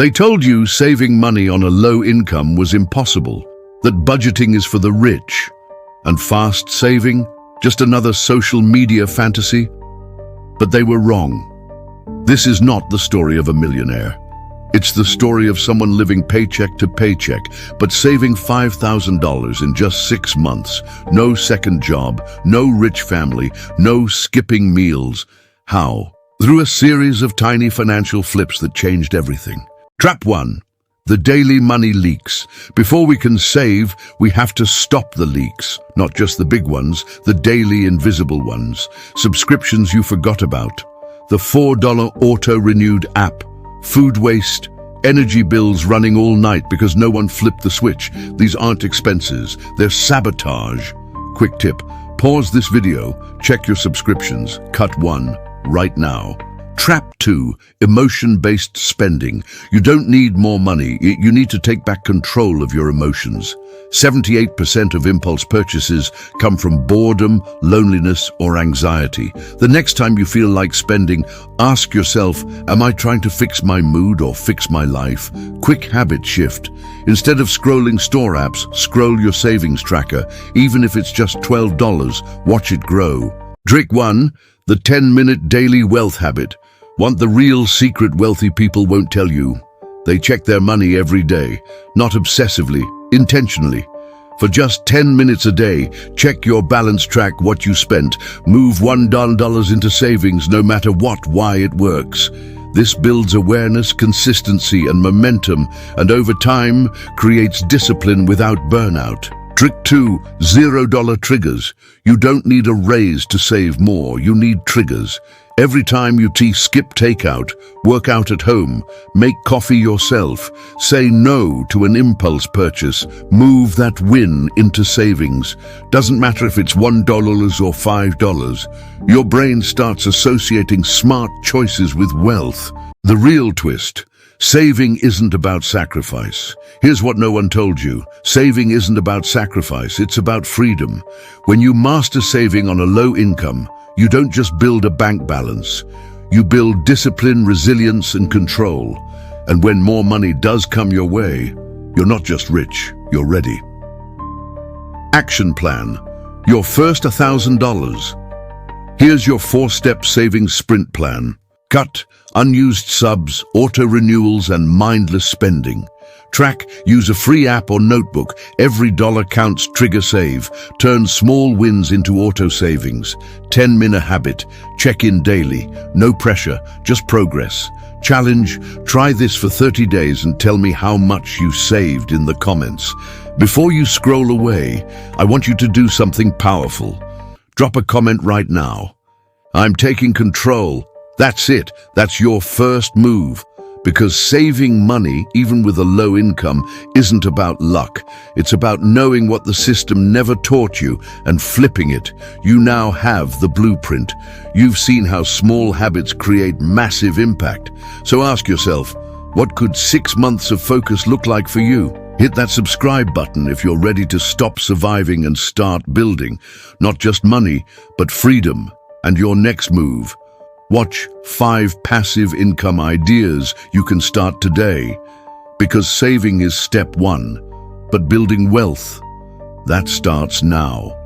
They told you saving money on a low income was impossible, that budgeting is for the rich, and fast saving, just another social media fantasy. But they were wrong. This is not the story of a millionaire. It's the story of someone living paycheck to paycheck, but saving $5,000 in just 6 months. No second job, no rich family, no skipping meals. How? Through a series of tiny financial flips that changed everything. Trap 1. The daily money leaks. Before we can save, we have to stop the leaks. Not just the big ones, the daily invisible ones. Subscriptions you forgot about. The $4 auto-renewed app. Food waste. Energy bills running all night because no one flipped the switch. These aren't expenses, they're sabotage. Quick tip, pause this video, check your subscriptions. Cut 1, right now. Trap 2, emotion-based spending. You don't need more money, you need to take back control of your emotions. 78% of impulse purchases come from boredom, loneliness, or anxiety. The next time you feel like spending, ask yourself, am I trying to fix my mood or fix my life? Quick habit shift. Instead of scrolling store apps, scroll your savings tracker. Even if it's just $12, watch it grow. Trick 1, the 10-minute daily wealth habit. Want the real secret wealthy people won't tell you. They check their money every day, not obsessively, intentionally. For just 10 minutes a day, check your balance, track what you spent, move $1 into savings no matter what, why it works. This builds awareness, consistency, and momentum, and over time creates discipline without burnout. Trick 2, $0 triggers. You don't need a raise to save more, you need triggers. Every time you skip takeout, work out at home, make coffee yourself, say no to an impulse purchase, move that win into savings. Doesn't matter if it's $1 or $5. Your brain starts associating smart choices with wealth. The real twist. Saving isn't about sacrifice. Here's what no one told you. Saving isn't about sacrifice, it's about freedom. When you master saving on a low income, you don't just build a bank balance. You build discipline, resilience, and control. And when more money does come your way, you're not just rich, you're ready. Action plan. Your first $1,000. Here's your 4-step savings sprint plan. Cut unused subs, auto-renewals, and mindless spending. Track, use a free app or notebook. Every dollar counts, trigger save. Turn small wins into auto savings. 10-minute habit, check in daily. No pressure, just progress. Challenge, try this for 30 days and tell me how much you saved in the comments. Before you scroll away, I want you to do something powerful. Drop a comment right now. I'm taking control. That's it, that's your first move. Because saving money, even with a low income, isn't about luck. It's about knowing what the system never taught you and flipping it. You now have the blueprint. You've seen how small habits create massive impact. So ask yourself, what could 6 months of focus look like for you? Hit that subscribe button if you're ready to stop surviving and start building. Not just money, but freedom. And your next move. Watch 5 passive income ideas you can start today. Because saving is step 1, but building wealth, that starts now.